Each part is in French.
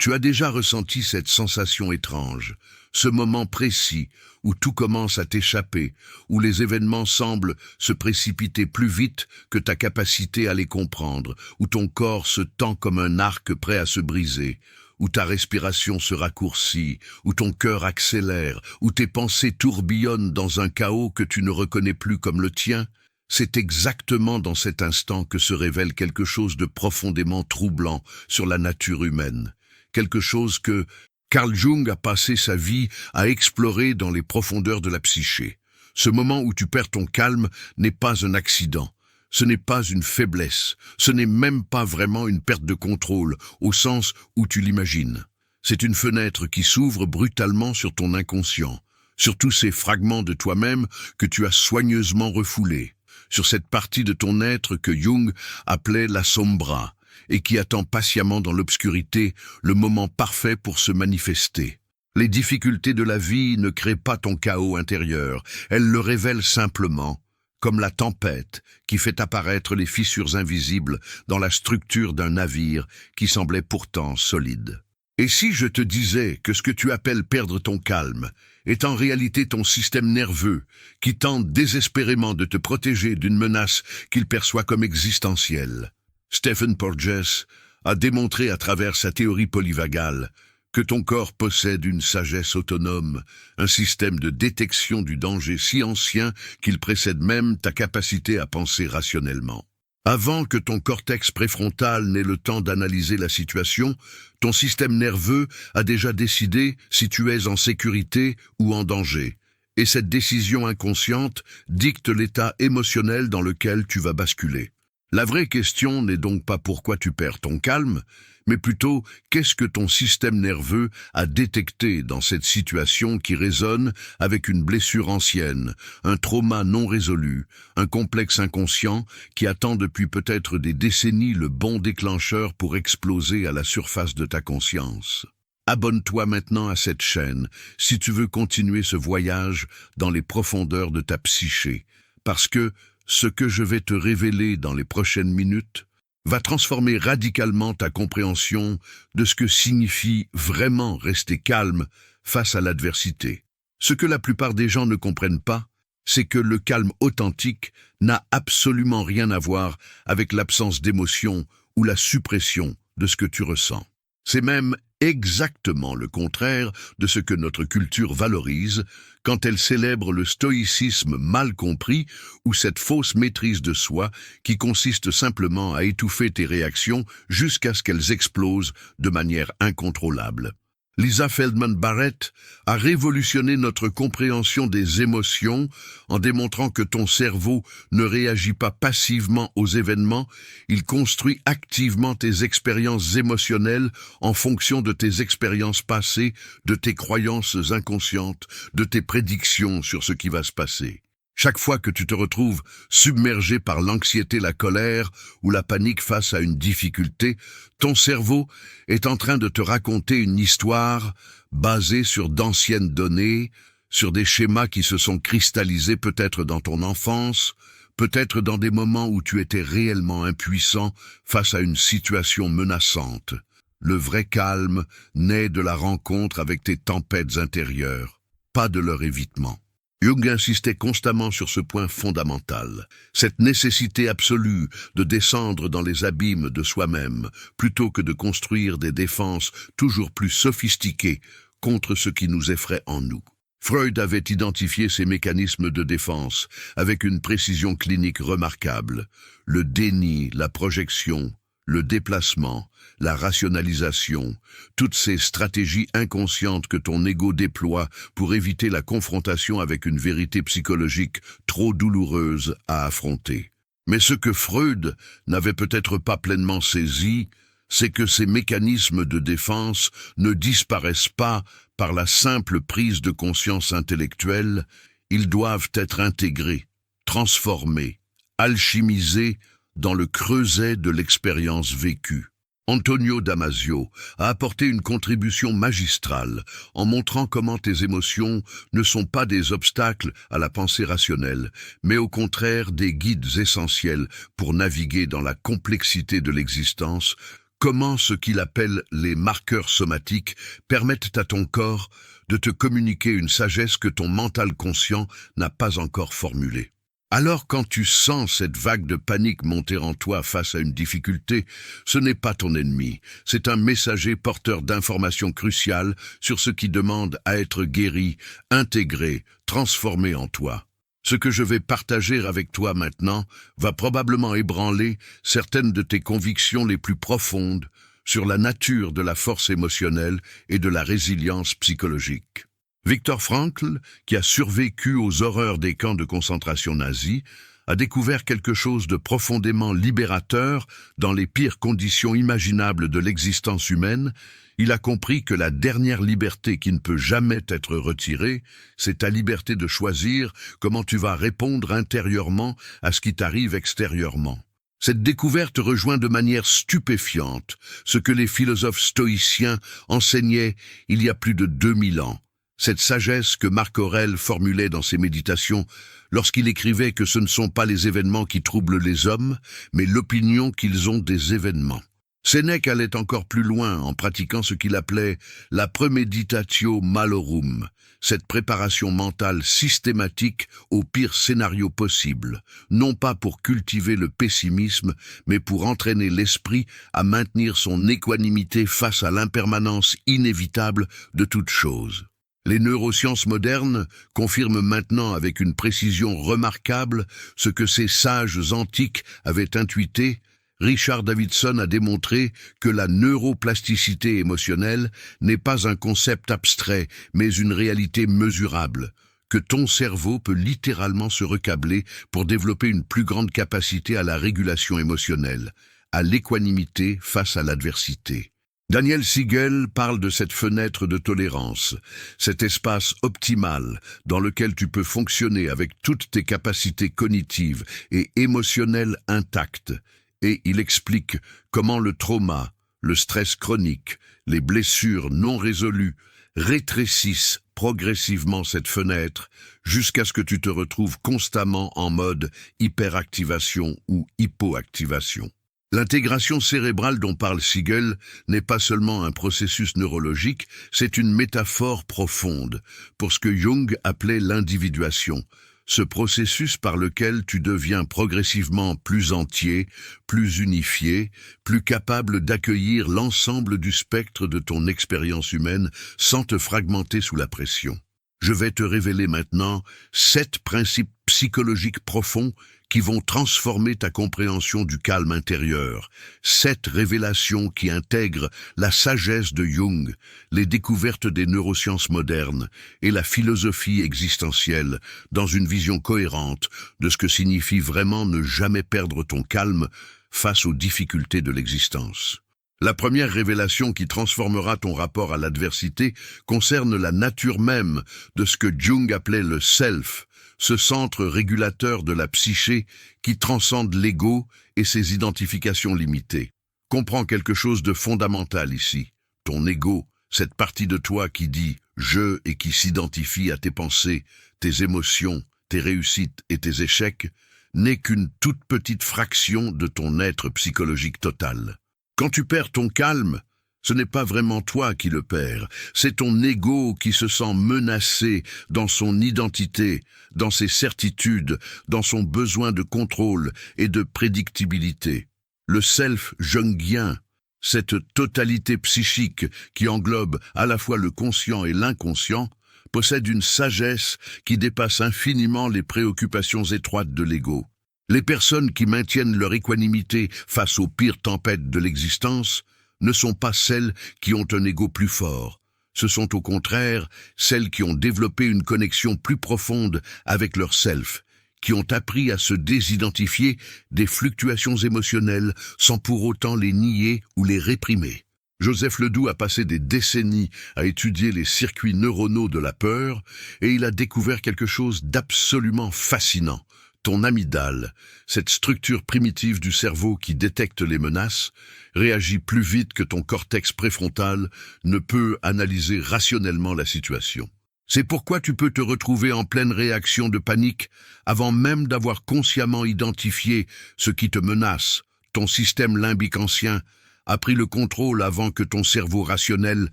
Tu as déjà ressenti cette sensation étrange, ce moment précis où tout commence à t'échapper, où les événements semblent se précipiter plus vite que ta capacité à les comprendre, où ton corps se tend comme un arc prêt à se briser, où ta respiration se raccourcit, où ton cœur accélère, où tes pensées tourbillonnent dans un chaos que tu ne reconnais plus comme le tien. C'est exactement dans cet instant que se révèle quelque chose de profondément troublant sur la nature humaine. Quelque chose que Carl Jung a passé sa vie à explorer dans les profondeurs de la psyché. Ce moment où tu perds ton calme n'est pas un accident. Ce n'est pas une faiblesse. Ce n'est même pas vraiment une perte de contrôle, au sens où tu l'imagines. C'est une fenêtre qui s'ouvre brutalement sur ton inconscient, sur tous ces fragments de toi-même que tu as soigneusement refoulés, sur cette partie de ton être que Jung appelait la sombra, et qui attend patiemment dans l'obscurité le moment parfait pour se manifester. Les difficultés de la vie ne créent pas ton chaos intérieur, elles le révèlent simplement, comme la tempête qui fait apparaître les fissures invisibles dans la structure d'un navire qui semblait pourtant solide. Et si je te disais que ce que tu appelles perdre ton calme est en réalité ton système nerveux qui tente désespérément de te protéger d'une menace qu'il perçoit comme existentielle? Stephen Porges a démontré à travers sa théorie polyvagale que ton corps possède une sagesse autonome, un système de détection du danger si ancien qu'il précède même ta capacité à penser rationnellement. Avant que ton cortex préfrontal n'ait le temps d'analyser la situation, ton système nerveux a déjà décidé si tu es en sécurité ou en danger. Et cette décision inconsciente dicte l'état émotionnel dans lequel tu vas basculer. La vraie question n'est donc pas pourquoi tu perds ton calme, mais plutôt qu'est-ce que ton système nerveux a détecté dans cette situation qui résonne avec une blessure ancienne, un trauma non résolu, un complexe inconscient qui attend depuis peut-être des décennies le bon déclencheur pour exploser à la surface de ta conscience. Abonne-toi maintenant à cette chaîne si tu veux continuer ce voyage dans les profondeurs de ta psyché, parce que ce que je vais te révéler dans les prochaines minutes va transformer radicalement ta compréhension de ce que signifie vraiment rester calme face à l'adversité. Ce que la plupart des gens ne comprennent pas, c'est que le calme authentique n'a absolument rien à voir avec l'absence d'émotion ou la suppression de ce que tu ressens. C'est même exactement le contraire de ce que notre culture valorise quand elle célèbre le stoïcisme mal compris ou cette fausse maîtrise de soi qui consiste simplement à étouffer tes réactions jusqu'à ce qu'elles explosent de manière incontrôlable. Lisa Feldman Barrett a révolutionné notre compréhension des émotions en démontrant que ton cerveau ne réagit pas passivement aux événements, il construit activement tes expériences émotionnelles en fonction de tes expériences passées, de tes croyances inconscientes, de tes prédictions sur ce qui va se passer. Chaque fois que tu te retrouves submergé par l'anxiété, la colère ou la panique face à une difficulté, ton cerveau est en train de te raconter une histoire basée sur d'anciennes données, sur des schémas qui se sont cristallisés peut-être dans ton enfance, peut-être dans des moments où tu étais réellement impuissant face à une situation menaçante. Le vrai calme naît de la rencontre avec tes tempêtes intérieures, pas de leur évitement. Jung insistait constamment sur ce point fondamental, cette nécessité absolue de descendre dans les abîmes de soi-même, plutôt que de construire des défenses toujours plus sophistiquées contre ce qui nous effraie en nous. Freud avait identifié ces mécanismes de défense avec une précision clinique remarquable. Le déni, la projection, le déplacement, la rationalisation, toutes ces stratégies inconscientes que ton ego déploie pour éviter la confrontation avec une vérité psychologique trop douloureuse à affronter. Mais ce que Freud n'avait peut-être pas pleinement saisi, c'est que ces mécanismes de défense ne disparaissent pas par la simple prise de conscience intellectuelle, ils doivent être intégrés, transformés, alchimisés dans le creuset de l'expérience vécue. Antonio Damasio a apporté une contribution magistrale en montrant comment tes émotions ne sont pas des obstacles à la pensée rationnelle, mais au contraire des guides essentiels pour naviguer dans la complexité de l'existence, comment ce qu'il appelle les marqueurs somatiques permettent à ton corps de te communiquer une sagesse que ton mental conscient n'a pas encore formulée. Alors quand tu sens cette vague de panique monter en toi face à une difficulté, ce n'est pas ton ennemi, c'est un messager porteur d'informations cruciales sur ce qui demande à être guéri, intégré, transformé en toi. Ce que je vais partager avec toi maintenant va probablement ébranler certaines de tes convictions les plus profondes sur la nature de la force émotionnelle et de la résilience psychologique. Viktor Frankl, qui a survécu aux horreurs des camps de concentration nazis, a découvert quelque chose de profondément libérateur dans les pires conditions imaginables de l'existence humaine. Il a compris que la dernière liberté qui ne peut jamais être retirée, c'est ta liberté de choisir comment tu vas répondre intérieurement à ce qui t'arrive extérieurement. Cette découverte rejoint de manière stupéfiante ce que les philosophes stoïciens enseignaient il y a plus de 2000 ans. Cette sagesse que Marc Aurèle formulait dans ses méditations lorsqu'il écrivait que ce ne sont pas les événements qui troublent les hommes, mais l'opinion qu'ils ont des événements. Sénèque allait encore plus loin en pratiquant ce qu'il appelait la premeditatio malorum, cette préparation mentale systématique au pire scénario possible, non pas pour cultiver le pessimisme, mais pour entraîner l'esprit à maintenir son équanimité face à l'impermanence inévitable de toute chose. Les neurosciences modernes confirment maintenant avec une précision remarquable ce que ces sages antiques avaient intuité. Richard Davidson a démontré que la neuroplasticité émotionnelle n'est pas un concept abstrait, mais une réalité mesurable, que ton cerveau peut littéralement se recabler pour développer une plus grande capacité à la régulation émotionnelle, à l'équanimité face à l'adversité. Daniel Siegel parle de cette fenêtre de tolérance, cet espace optimal dans lequel tu peux fonctionner avec toutes tes capacités cognitives et émotionnelles intactes. Et il explique comment le trauma, le stress chronique, les blessures non résolues rétrécissent progressivement cette fenêtre jusqu'à ce que tu te retrouves constamment en mode hyperactivation ou hypoactivation. L'intégration cérébrale dont parle Siegel n'est pas seulement un processus neurologique, c'est une métaphore profonde pour ce que Jung appelait l'individuation, ce processus par lequel tu deviens progressivement plus entier, plus unifié, plus capable d'accueillir l'ensemble du spectre de ton expérience humaine sans te fragmenter sous la pression. Je vais te révéler maintenant 7 principes psychologiques profonds qui vont transformer ta compréhension du calme intérieur. 7 révélations qui intègrent la sagesse de Jung, les découvertes des neurosciences modernes et la philosophie existentielle dans une vision cohérente de ce que signifie vraiment ne jamais perdre ton calme face aux difficultés de l'existence. La première révélation qui transformera ton rapport à l'adversité concerne la nature même de ce que Jung appelait le self, ce centre régulateur de la psyché qui transcende l'ego et ses identifications limitées. Comprends quelque chose de fondamental ici. Ton ego, cette partie de toi qui dit « je » et qui s'identifie à tes pensées, tes émotions, tes réussites et tes échecs, n'est qu'une toute petite fraction de ton être psychologique total. Quand tu perds ton calme, ce n'est pas vraiment toi qui le perds, c'est ton ego qui se sent menacé dans son identité, dans ses certitudes, dans son besoin de contrôle et de prédictibilité. Le self jungien, cette totalité psychique qui englobe à la fois le conscient et l'inconscient, possède une sagesse qui dépasse infiniment les préoccupations étroites de l'ego. Les personnes qui maintiennent leur équanimité face aux pires tempêtes de l'existence ne sont pas celles qui ont un ego plus fort. Ce sont au contraire celles qui ont développé une connexion plus profonde avec leur self, qui ont appris à se désidentifier des fluctuations émotionnelles sans pour autant les nier ou les réprimer. Joseph Ledoux a passé des décennies à étudier les circuits neuronaux de la peur et il a découvert quelque chose d'absolument fascinant. Ton amygdale, cette structure primitive du cerveau qui détecte les menaces, réagit plus vite que ton cortex préfrontal ne peut analyser rationnellement la situation. C'est pourquoi tu peux te retrouver en pleine réaction de panique avant même d'avoir consciemment identifié ce qui te menace. Ton système limbique ancien a pris le contrôle avant que ton cerveau rationnel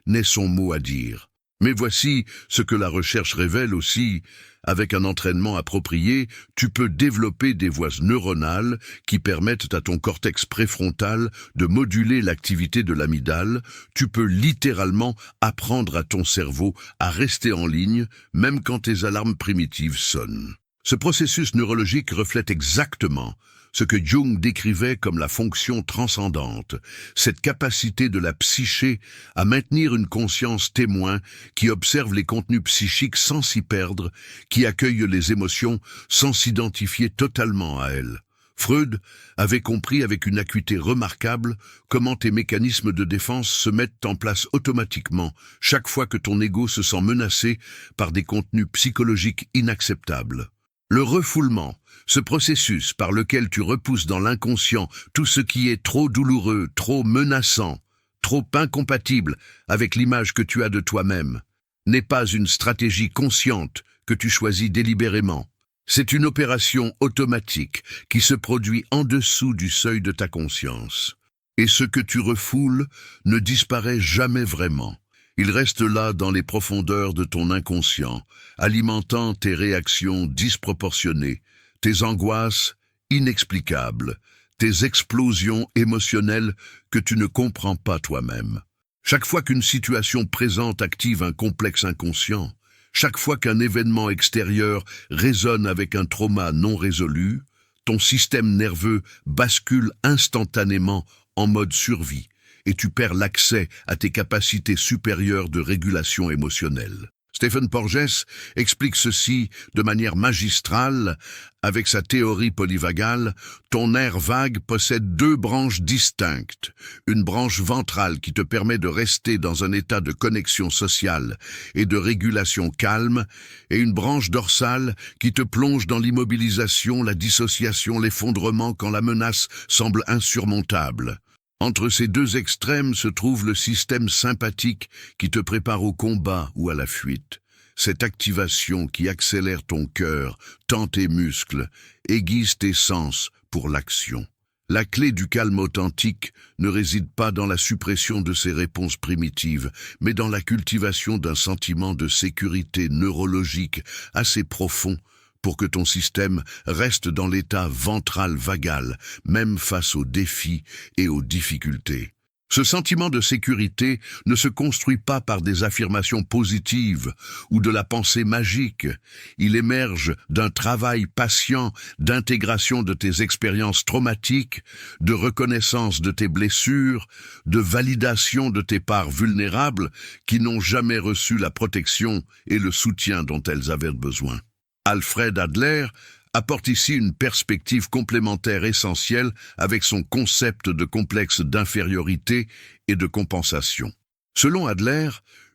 n'ait son mot à dire. Mais voici ce que la recherche révèle aussi. Avec un entraînement approprié, tu peux développer des voies neuronales qui permettent à ton cortex préfrontal de moduler l'activité de l'amygdale. Tu peux littéralement apprendre à ton cerveau à rester en ligne, même quand tes alarmes primitives sonnent. Ce processus neurologique reflète exactement ce que Jung décrivait comme la fonction transcendante, cette capacité de la psyché à maintenir une conscience témoin qui observe les contenus psychiques sans s'y perdre, qui accueille les émotions sans s'identifier totalement à elles. Freud avait compris avec une acuité remarquable comment tes mécanismes de défense se mettent en place automatiquement chaque fois que ton ego se sent menacé par des contenus psychologiques inacceptables. Le refoulement, ce processus par lequel tu repousses dans l'inconscient tout ce qui est trop douloureux, trop menaçant, trop incompatible avec l'image que tu as de toi-même, n'est pas une stratégie consciente que tu choisis délibérément. C'est une opération automatique qui se produit en dessous du seuil de ta conscience. Et ce que tu refoules ne disparaît jamais vraiment. Il reste là dans les profondeurs de ton inconscient, alimentant tes réactions disproportionnées, tes angoisses inexplicables, tes explosions émotionnelles que tu ne comprends pas toi-même. Chaque fois qu'une situation présente active un complexe inconscient, chaque fois qu'un événement extérieur résonne avec un trauma non résolu, ton système nerveux bascule instantanément en mode survie et tu perds l'accès à tes capacités supérieures de régulation émotionnelle. Stephen Porges explique ceci de manière magistrale avec sa théorie polyvagale. Ton nerf vague possède deux branches distinctes. Une branche ventrale qui te permet de rester dans un état de connexion sociale et de régulation calme, et une branche dorsale qui te plonge dans l'immobilisation, la dissociation, l'effondrement quand la menace semble insurmontable. Entre ces deux extrêmes se trouve le système sympathique qui te prépare au combat ou à la fuite. Cette activation qui accélère ton cœur, tend tes muscles, aiguise tes sens pour l'action. La clé du calme authentique ne réside pas dans la suppression de ces réponses primitives, mais dans la cultivation d'un sentiment de sécurité neurologique assez profond pour que ton système reste dans l'état ventral vagal, même face aux défis et aux difficultés. Ce sentiment de sécurité ne se construit pas par des affirmations positives ou de la pensée magique. Il émerge d'un travail patient d'intégration de tes expériences traumatiques, de reconnaissance de tes blessures, de validation de tes parts vulnérables qui n'ont jamais reçu la protection et le soutien dont elles avaient besoin. Alfred Adler apporte ici une perspective complémentaire essentielle avec son concept de complexe d'infériorité et de compensation. Selon Adler,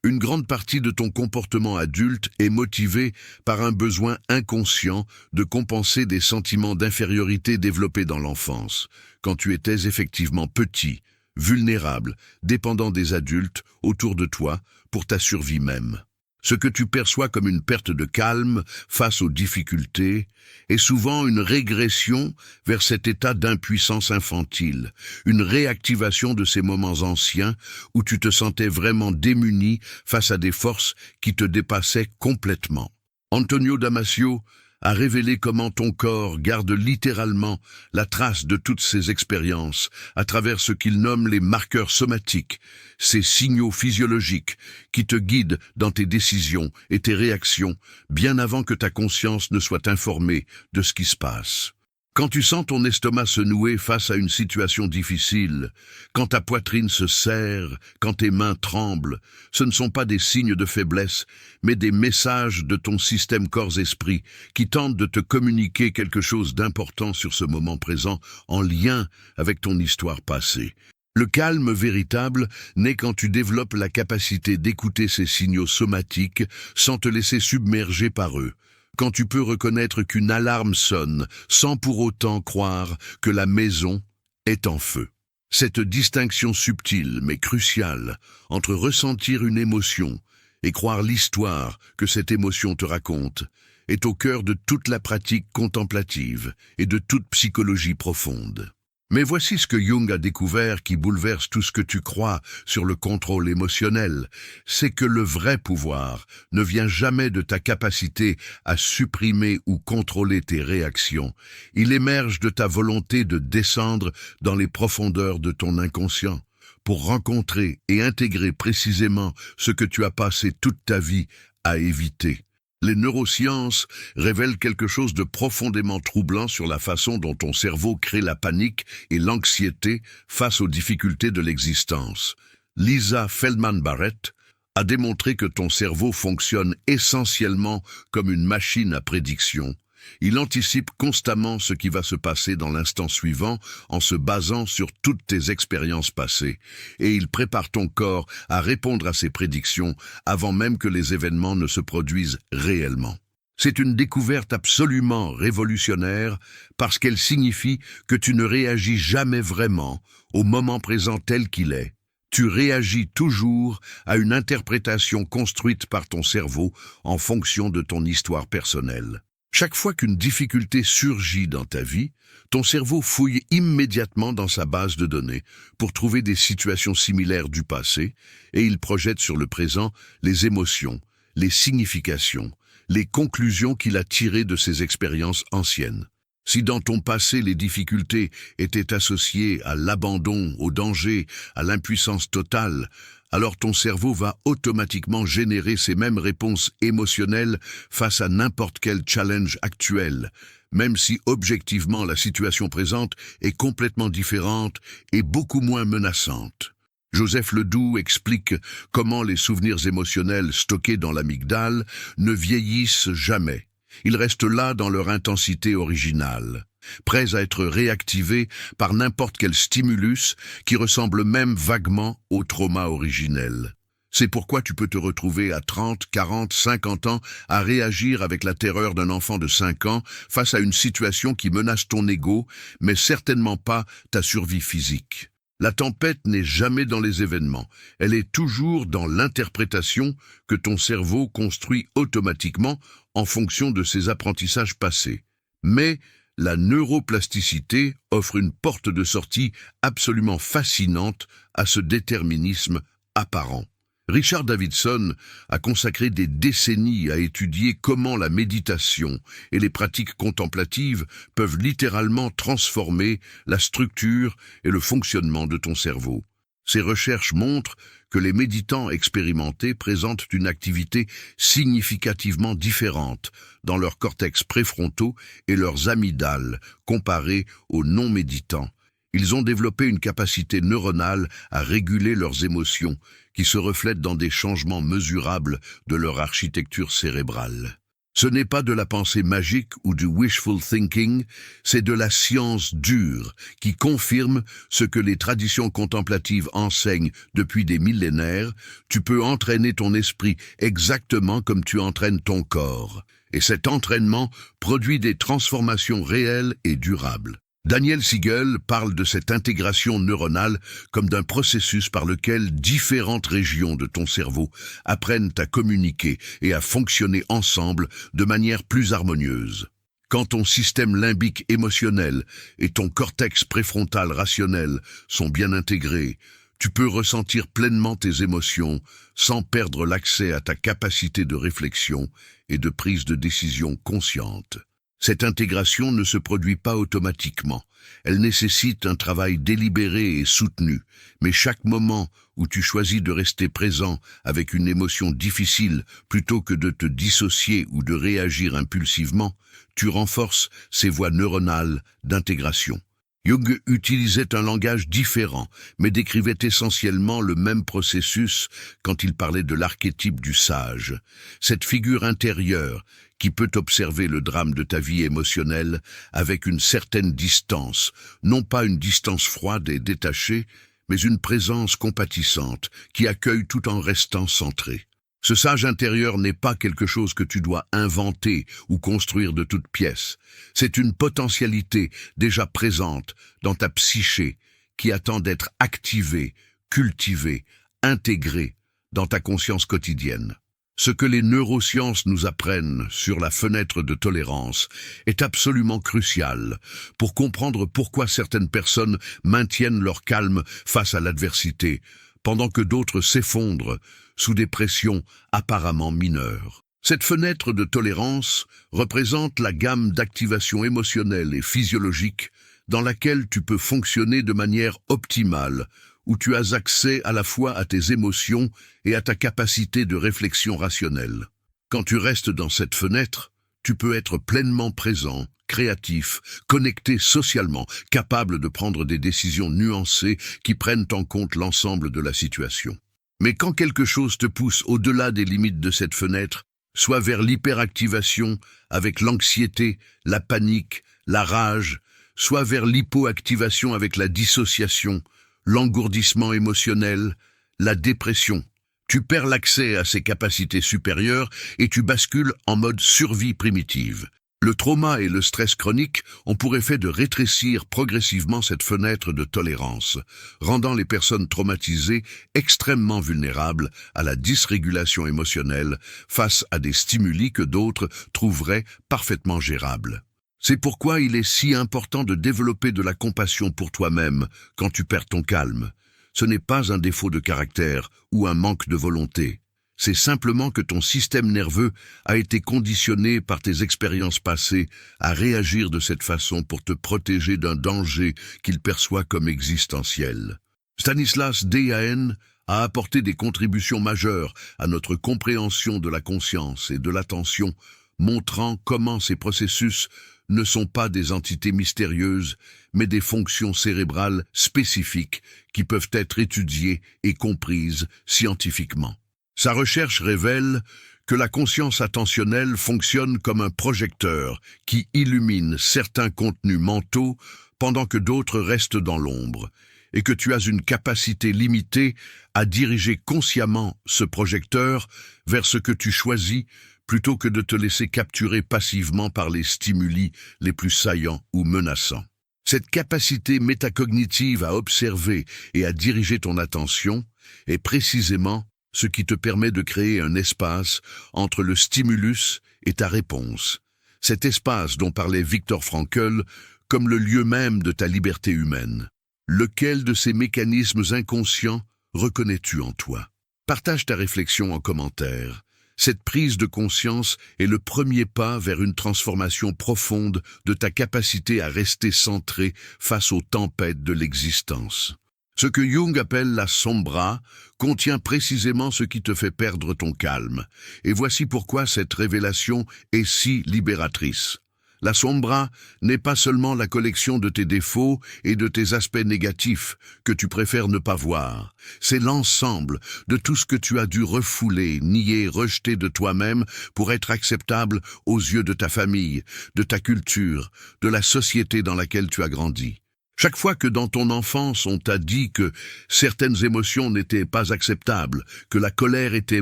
une grande partie de ton comportement adulte est motivée par un besoin inconscient de compenser des sentiments d'infériorité développés dans l'enfance, quand tu étais effectivement petit, vulnérable, dépendant des adultes autour de toi pour ta survie même. Ce que tu perçois comme une perte de calme face aux difficultés est souvent une régression vers cet état d'impuissance infantile, une réactivation de ces moments anciens où tu te sentais vraiment démuni face à des forces qui te dépassaient complètement. Antonio Damasio a révélé comment ton corps garde littéralement la trace de toutes ces expériences à travers ce qu'il nomme les marqueurs somatiques, ces signaux physiologiques qui te guident dans tes décisions et tes réactions bien avant que ta conscience ne soit informée de ce qui se passe. Quand tu sens ton estomac se nouer face à une situation difficile, quand ta poitrine se serre, quand tes mains tremblent, ce ne sont pas des signes de faiblesse, mais des messages de ton système corps-esprit qui tentent de te communiquer quelque chose d'important sur ce moment présent en lien avec ton histoire passée. Le calme véritable naît quand tu développes la capacité d'écouter ces signaux somatiques sans te laisser submerger par eux. Quand tu peux reconnaître qu'une alarme sonne sans pour autant croire que la maison est en feu. Cette distinction subtile mais cruciale entre ressentir une émotion et croire l'histoire que cette émotion te raconte est au cœur de toute la pratique contemplative et de toute psychologie profonde. Mais voici ce que Jung a découvert qui bouleverse tout ce que tu crois sur le contrôle émotionnel. C'est que le vrai pouvoir ne vient jamais de ta capacité à supprimer ou contrôler tes réactions. Il émerge de ta volonté de descendre dans les profondeurs de ton inconscient pour rencontrer et intégrer précisément ce que tu as passé toute ta vie à éviter. Les neurosciences révèlent quelque chose de profondément troublant sur la façon dont ton cerveau crée la panique et l'anxiété face aux difficultés de l'existence. Lisa Feldman-Barrett a démontré que ton cerveau fonctionne essentiellement comme une machine à prédiction. Il anticipe constamment ce qui va se passer dans l'instant suivant en se basant sur toutes tes expériences passées, et il prépare ton corps à répondre à ces prédictions avant même que les événements ne se produisent réellement. C'est une découverte absolument révolutionnaire parce qu'elle signifie que tu ne réagis jamais vraiment au moment présent tel qu'il est. Tu réagis toujours à une interprétation construite par ton cerveau en fonction de ton histoire personnelle. Chaque fois qu'une difficulté surgit dans ta vie, ton cerveau fouille immédiatement dans sa base de données pour trouver des situations similaires du passé et il projette sur le présent les émotions, les significations, les conclusions qu'il a tirées de ses expériences anciennes. Si dans ton passé les difficultés étaient associées à l'abandon, au danger, à l'impuissance totale, alors ton cerveau va automatiquement générer ces mêmes réponses émotionnelles face à n'importe quel challenge actuel, même si objectivement la situation présente est complètement différente et beaucoup moins menaçante. Joseph Ledoux explique comment les souvenirs émotionnels stockés dans l'amygdale ne vieillissent jamais. Ils restent là dans leur intensité originale, prêts à être réactivés par n'importe quel stimulus qui ressemble même vaguement au trauma originel. C'est pourquoi tu peux te retrouver à 30, 40, 50 ans à réagir avec la terreur d'un enfant de 5 ans face à une situation qui menace ton ego, mais certainement pas ta survie physique. La tempête n'est jamais dans les événements, elle est toujours dans l'interprétation que ton cerveau construit automatiquement en fonction de ses apprentissages passés. Mais la neuroplasticité offre une porte de sortie absolument fascinante à ce déterminisme apparent. Richard Davidson a consacré des décennies à étudier comment la méditation et les pratiques contemplatives peuvent littéralement transformer la structure et le fonctionnement de ton cerveau. Ces recherches montrent que les méditants expérimentés présentent une activité significativement différente dans leurs cortex préfrontaux et leurs amygdales comparés aux non-méditants. Ils ont développé une capacité neuronale à réguler leurs émotions qui se reflètent dans des changements mesurables de leur architecture cérébrale. Ce n'est pas de la pensée magique ou du wishful thinking, c'est de la science dure qui confirme ce que les traditions contemplatives enseignent depuis des millénaires. Tu peux entraîner ton esprit exactement comme tu entraînes ton corps. Et cet entraînement produit des transformations réelles et durables. Daniel Siegel parle de cette intégration neuronale comme d'un processus par lequel différentes régions de ton cerveau apprennent à communiquer et à fonctionner ensemble de manière plus harmonieuse. Quand ton système limbique émotionnel et ton cortex préfrontal rationnel sont bien intégrés, tu peux ressentir pleinement tes émotions sans perdre l'accès à ta capacité de réflexion et de prise de décision consciente. Cette intégration ne se produit pas automatiquement. Elle nécessite un travail délibéré et soutenu. Mais chaque moment où tu choisis de rester présent avec une émotion difficile plutôt que de te dissocier ou de réagir impulsivement, tu renforces ces voies neuronales d'intégration. Jung utilisait un langage différent, mais décrivait essentiellement le même processus quand il parlait de l'archétype du sage. Cette figure intérieure qui peut observer le drame de ta vie émotionnelle avec une certaine distance, non pas une distance froide et détachée, mais une présence compatissante qui accueille tout en restant centré. Ce sage intérieur n'est pas quelque chose que tu dois inventer ou construire de toutes pièces. C'est une potentialité déjà présente dans ta psyché qui attend d'être activée, cultivée, intégrée dans ta conscience quotidienne. Ce que les neurosciences nous apprennent sur la fenêtre de tolérance est absolument crucial pour comprendre pourquoi certaines personnes maintiennent leur calme face à l'adversité, pendant que d'autres s'effondrent sous des pressions apparemment mineures. Cette fenêtre de tolérance représente la gamme d'activation émotionnelle et physiologique dans laquelle tu peux fonctionner de manière optimale, où tu as accès à la fois à tes émotions et à ta capacité de réflexion rationnelle. Quand tu restes dans cette fenêtre, tu peux être pleinement présent, créatif, connecté socialement, capable de prendre des décisions nuancées qui prennent en compte l'ensemble de la situation. Mais quand quelque chose te pousse au-delà des limites de cette fenêtre, soit vers l'hyperactivation avec l'anxiété, la panique, la rage, soit vers l'hypoactivation avec la dissociation, l'engourdissement émotionnel, la dépression. Tu perds l'accès à ces capacités supérieures et tu bascules en mode survie primitive. Le trauma et le stress chronique ont pour effet de rétrécir progressivement cette fenêtre de tolérance, rendant les personnes traumatisées extrêmement vulnérables à la dysrégulation émotionnelle face à des stimuli que d'autres trouveraient parfaitement gérables. C'est pourquoi il est si important de développer de la compassion pour toi-même quand tu perds ton calme. Ce n'est pas un défaut de caractère ou un manque de volonté. C'est simplement que ton système nerveux a été conditionné par tes expériences passées à réagir de cette façon pour te protéger d'un danger qu'il perçoit comme existentiel. Stanislas Dehaene a apporté des contributions majeures à notre compréhension de la conscience et de l'attention, montrant comment ces processus ne sont pas des entités mystérieuses, mais des fonctions cérébrales spécifiques qui peuvent être étudiées et comprises scientifiquement. Sa recherche révèle que la conscience attentionnelle fonctionne comme un projecteur qui illumine certains contenus mentaux pendant que d'autres restent dans l'ombre, et que tu as une capacité limitée à diriger consciemment ce projecteur vers ce que tu choisis plutôt que de te laisser capturer passivement par les stimuli les plus saillants ou menaçants. Cette capacité métacognitive à observer et à diriger ton attention est précisément ce qui te permet de créer un espace entre le stimulus et ta réponse. Cet espace dont parlait Viktor Frankl comme le lieu même de ta liberté humaine. Lequel de ces mécanismes inconscients reconnais-tu en toi? Partage ta réflexion en commentaire. Cette prise de conscience est le premier pas vers une transformation profonde de ta capacité à rester centré face aux tempêtes de l'existence. Ce que Jung appelle la sombra contient précisément ce qui te fait perdre ton calme. Et voici pourquoi cette révélation est si libératrice. La sombra n'est pas seulement la collection de tes défauts et de tes aspects négatifs que tu préfères ne pas voir. C'est l'ensemble de tout ce que tu as dû refouler, nier, rejeter de toi-même pour être acceptable aux yeux de ta famille, de ta culture, de la société dans laquelle tu as grandi. Chaque fois que dans ton enfance on t'a dit que certaines émotions n'étaient pas acceptables, que la colère était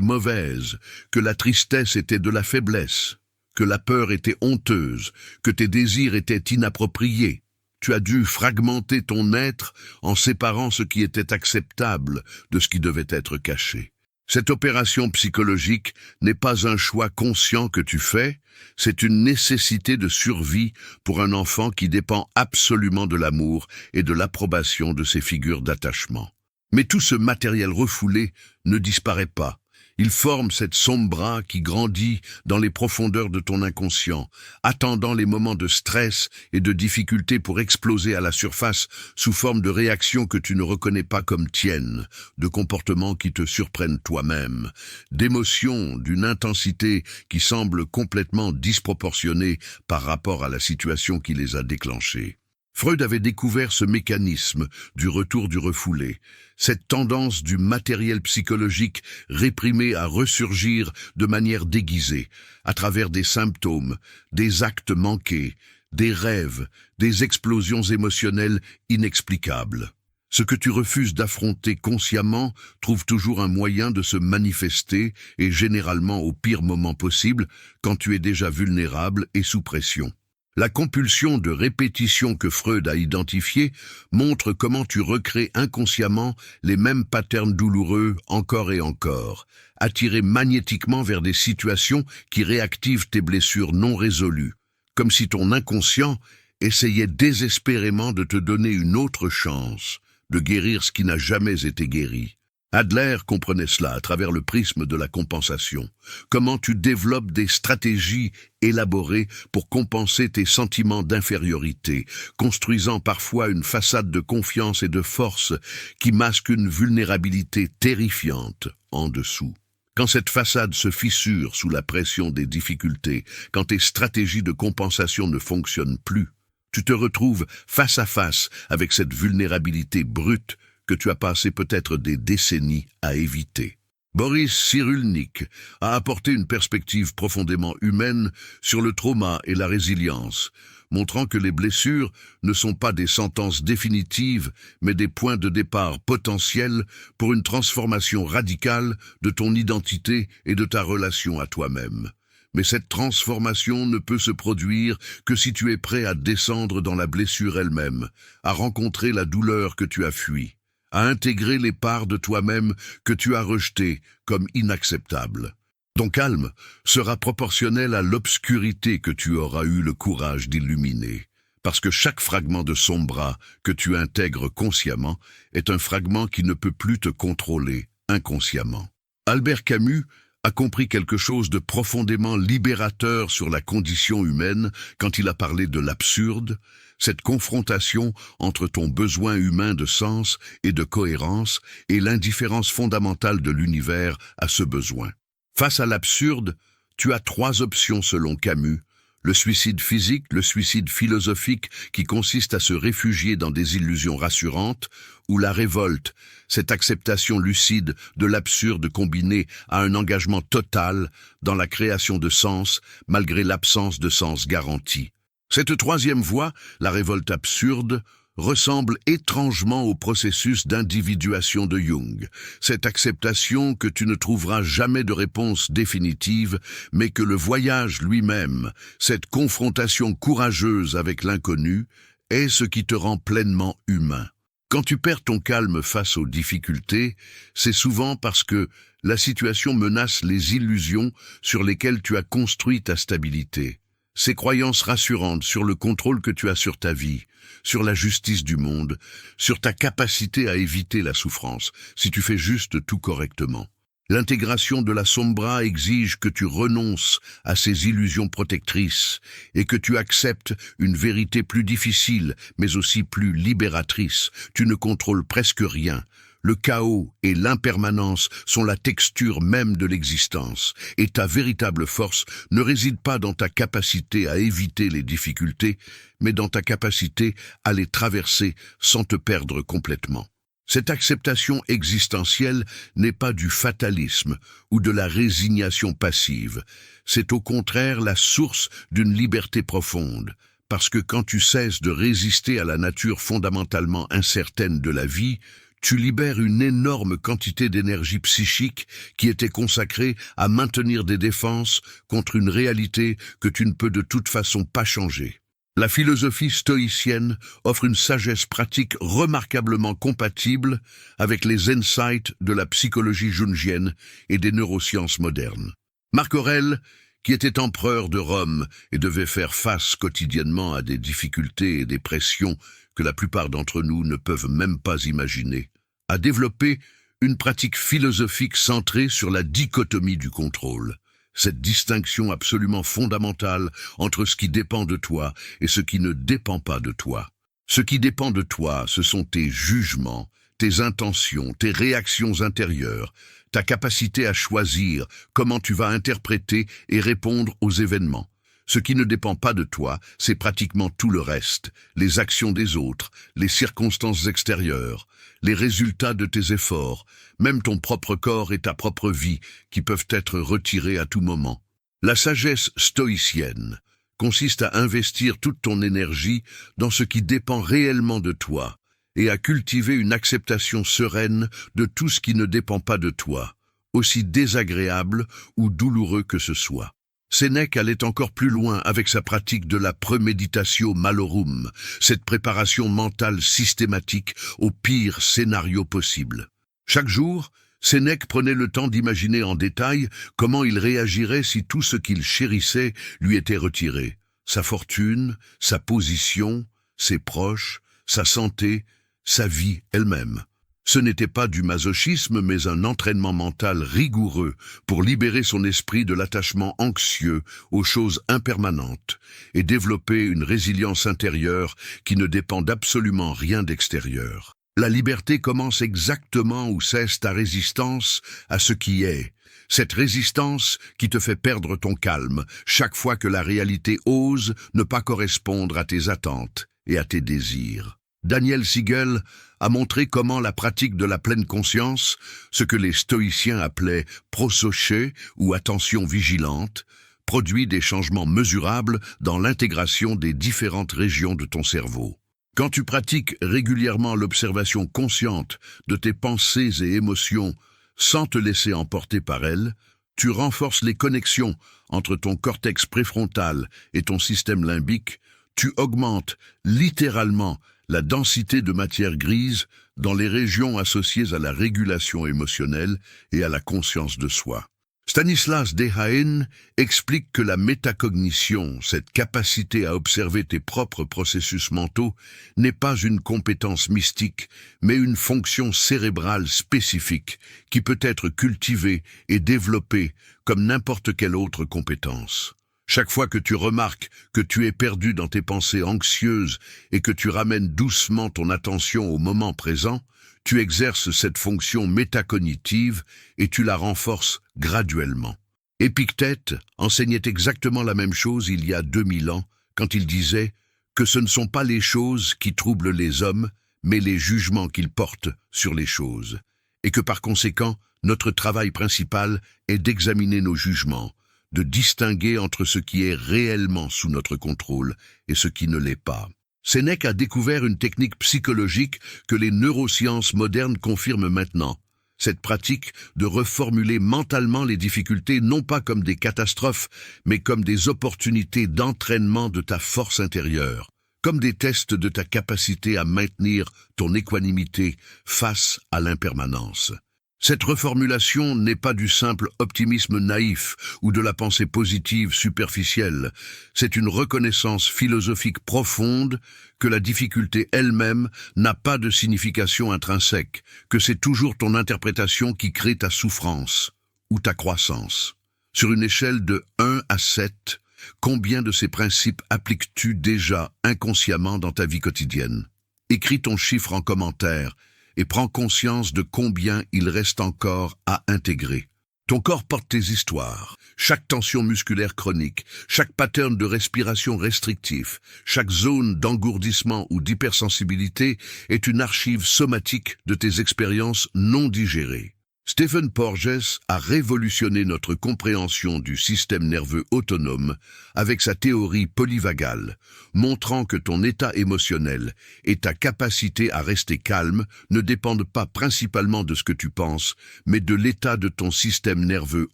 mauvaise, que la tristesse était de la faiblesse, que la peur était honteuse, que tes désirs étaient inappropriés. Tu as dû fragmenter ton être en séparant ce qui était acceptable de ce qui devait être caché. Cette opération psychologique n'est pas un choix conscient que tu fais, c'est une nécessité de survie pour un enfant qui dépend absolument de l'amour et de l'approbation de ses figures d'attachement. Mais tout ce matériel refoulé ne disparaît pas. Il forme cette sombra qui grandit dans les profondeurs de ton inconscient, attendant les moments de stress et de difficulté pour exploser à la surface sous forme de réactions que tu ne reconnais pas comme tiennes, de comportements qui te surprennent toi-même, d'émotions d'une intensité qui semble complètement disproportionnée par rapport à la situation qui les a déclenchées. Freud avait découvert ce mécanisme du retour du refoulé, cette tendance du matériel psychologique réprimé à ressurgir de manière déguisée, à travers des symptômes, des actes manqués, des rêves, des explosions émotionnelles inexplicables. Ce que tu refuses d'affronter consciemment trouve toujours un moyen de se manifester et généralement au pire moment possible quand tu es déjà vulnérable et sous pression. La compulsion de répétition que Freud a identifiée montre comment tu recrées inconsciemment les mêmes patterns douloureux encore et encore, attirés magnétiquement vers des situations qui réactivent tes blessures non résolues, comme si ton inconscient essayait désespérément de te donner une autre chance, de guérir ce qui n'a jamais été guéri. Adler comprenait cela à travers le prisme de la compensation. Comment tu développes des stratégies élaborées pour compenser tes sentiments d'infériorité, construisant parfois une façade de confiance et de force qui masque une vulnérabilité terrifiante en dessous. Quand cette façade se fissure sous la pression des difficultés, quand tes stratégies de compensation ne fonctionnent plus, tu te retrouves face à face avec cette vulnérabilité brute que tu as passé peut-être des décennies à éviter. Boris Cyrulnik a apporté une perspective profondément humaine sur le trauma et la résilience, montrant que les blessures ne sont pas des sentences définitives, mais des points de départ potentiels pour une transformation radicale de ton identité et de ta relation à toi-même. Mais cette transformation ne peut se produire que si tu es prêt à descendre dans la blessure elle-même, à rencontrer la douleur que tu as fuie, à intégrer les parts de toi-même que tu as rejetées comme inacceptables. Ton calme sera proportionnel à l'obscurité que tu auras eu le courage d'illuminer, parce que chaque fragment de Sombra que tu intègres consciemment est un fragment qui ne peut plus te contrôler inconsciemment. Albert Camus a compris quelque chose de profondément libérateur sur la condition humaine quand il a parlé de l'absurde, cette confrontation entre ton besoin humain de sens et de cohérence et l'indifférence fondamentale de l'univers à ce besoin. Face à l'absurde, tu as 3 options selon Camus: le suicide physique, le suicide philosophique qui consiste à se réfugier dans des illusions rassurantes, ou la révolte, cette acceptation lucide de l'absurde combinée à un engagement total dans la création de sens malgré l'absence de sens garanti. Cette 3e voie, la révolte absurde, ressemble étrangement au processus d'individuation de Jung, cette acceptation que tu ne trouveras jamais de réponse définitive, mais que le voyage lui-même, cette confrontation courageuse avec l'inconnu, est ce qui te rend pleinement humain. Quand tu perds ton calme face aux difficultés, c'est souvent parce que la situation menace les illusions sur lesquelles tu as construit ta stabilité. Ces croyances rassurantes sur le contrôle que tu as sur ta vie, sur la justice du monde, sur ta capacité à éviter la souffrance, si tu fais juste tout correctement. L'intégration de la Sombra exige que tu renonces à ces illusions protectrices et que tu acceptes une vérité plus difficile, mais aussi plus libératrice. Tu ne contrôles presque rien. Le chaos et l'impermanence sont la texture même de l'existence, et ta véritable force ne réside pas dans ta capacité à éviter les difficultés, mais dans ta capacité à les traverser sans te perdre complètement. Cette acceptation existentielle n'est pas du fatalisme ou de la résignation passive, c'est au contraire la source d'une liberté profonde, parce que quand tu cesses de résister à la nature fondamentalement incertaine de la vie, tu libères une énorme quantité d'énergie psychique qui était consacrée à maintenir des défenses contre une réalité que tu ne peux de toute façon pas changer. La philosophie stoïcienne offre une sagesse pratique remarquablement compatible avec les insights de la psychologie jungienne et des neurosciences modernes. Marc Aurèle, qui était empereur de Rome et devait faire face quotidiennement à des difficultés et des pressions que la plupart d'entre nous ne peuvent même pas imaginer, a développé une pratique philosophique centrée sur la dichotomie du contrôle. Cette distinction absolument fondamentale entre ce qui dépend de toi et ce qui ne dépend pas de toi. Ce qui dépend de toi, ce sont tes jugements, tes intentions, tes réactions intérieures, ta capacité à choisir comment tu vas interpréter et répondre aux événements. Ce qui ne dépend pas de toi, c'est pratiquement tout le reste, les actions des autres, les circonstances extérieures, les résultats de tes efforts, même ton propre corps et ta propre vie qui peuvent être retirés à tout moment. La sagesse stoïcienne consiste à investir toute ton énergie dans ce qui dépend réellement de toi et à cultiver une acceptation sereine de tout ce qui ne dépend pas de toi, aussi désagréable ou douloureux que ce soit. Sénèque allait encore plus loin avec sa pratique de la premeditatio malorum, cette préparation mentale systématique au pire scénario possible. Chaque jour, Sénèque prenait le temps d'imaginer en détail comment il réagirait si tout ce qu'il chérissait lui était retiré. Sa fortune, sa position, ses proches, sa santé, sa vie elle-même. Ce n'était pas du masochisme, mais un entraînement mental rigoureux pour libérer son esprit de l'attachement anxieux aux choses impermanentes et développer une résilience intérieure qui ne dépend d'absolument rien d'extérieur. La liberté commence exactement où cesse ta résistance à ce qui est. Cette résistance qui te fait perdre ton calme chaque fois que la réalité ose ne pas correspondre à tes attentes et à tes désirs. Daniel Siegel a montré comment la pratique de la pleine conscience, ce que les stoïciens appelaient prosoché ou attention vigilante, produit des changements mesurables dans l'intégration des différentes régions de ton cerveau. Quand tu pratiques régulièrement l'observation consciente de tes pensées et émotions sans te laisser emporter par elles, tu renforces les connexions entre ton cortex préfrontal et ton système limbique, tu augmentes littéralement la densité de matière grise dans les régions associées à la régulation émotionnelle et à la conscience de soi. Stanislas Dehaene explique que la métacognition, cette capacité à observer tes propres processus mentaux, n'est pas une compétence mystique, mais une fonction cérébrale spécifique qui peut être cultivée et développée comme n'importe quelle autre compétence. Chaque fois que tu remarques que tu es perdu dans tes pensées anxieuses et que tu ramènes doucement ton attention au moment présent, tu exerces cette fonction métacognitive et tu la renforces graduellement. Épictète enseignait exactement la même chose il y a 2000 ans quand il disait que ce ne sont pas les choses qui troublent les hommes, mais les jugements qu'ils portent sur les choses, et que par conséquent, notre travail principal est d'examiner nos jugements, de distinguer entre ce qui est réellement sous notre contrôle et ce qui ne l'est pas. Sénèque a découvert une technique psychologique que les neurosciences modernes confirment maintenant. Cette pratique de reformuler mentalement les difficultés non pas comme des catastrophes, mais comme des opportunités d'entraînement de ta force intérieure, comme des tests de ta capacité à maintenir ton équanimité face à l'impermanence. Cette reformulation n'est pas du simple optimisme naïf ou de la pensée positive superficielle. C'est une reconnaissance philosophique profonde que la difficulté elle-même n'a pas de signification intrinsèque, que c'est toujours ton interprétation qui crée ta souffrance ou ta croissance. Sur une échelle de 1 à 7, combien de ces principes appliques-tu déjà inconsciemment dans ta vie quotidienne? Écris ton chiffre en commentaire et prends conscience de combien il reste encore à intégrer. Ton corps porte tes histoires. Chaque tension musculaire chronique, chaque pattern de respiration restrictif, chaque zone d'engourdissement ou d'hypersensibilité est une archive somatique de tes expériences non digérées. Stephen Porges a révolutionné notre compréhension du système nerveux autonome avec sa théorie polyvagale, montrant que ton état émotionnel et ta capacité à rester calme ne dépendent pas principalement de ce que tu penses, mais de l'état de ton système nerveux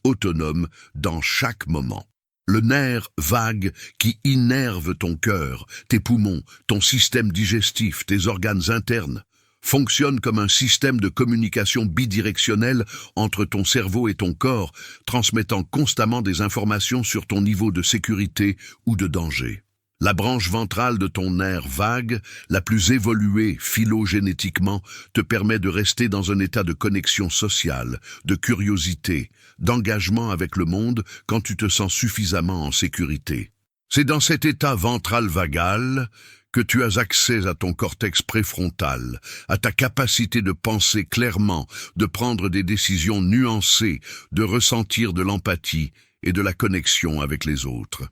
autonome dans chaque moment. Le nerf vague qui innerve ton cœur, tes poumons, ton système digestif, tes organes internes, fonctionne comme un système de communication bidirectionnelle entre ton cerveau et ton corps, transmettant constamment des informations sur ton niveau de sécurité ou de danger. La branche ventrale de ton nerf vague, la plus évoluée phylogénétiquement, te permet de rester dans un état de connexion sociale, de curiosité, d'engagement avec le monde quand tu te sens suffisamment en sécurité. C'est dans cet état ventral vagal que tu as accès à ton cortex préfrontal, à ta capacité de penser clairement, de prendre des décisions nuancées, de ressentir de l'empathie et de la connexion avec les autres.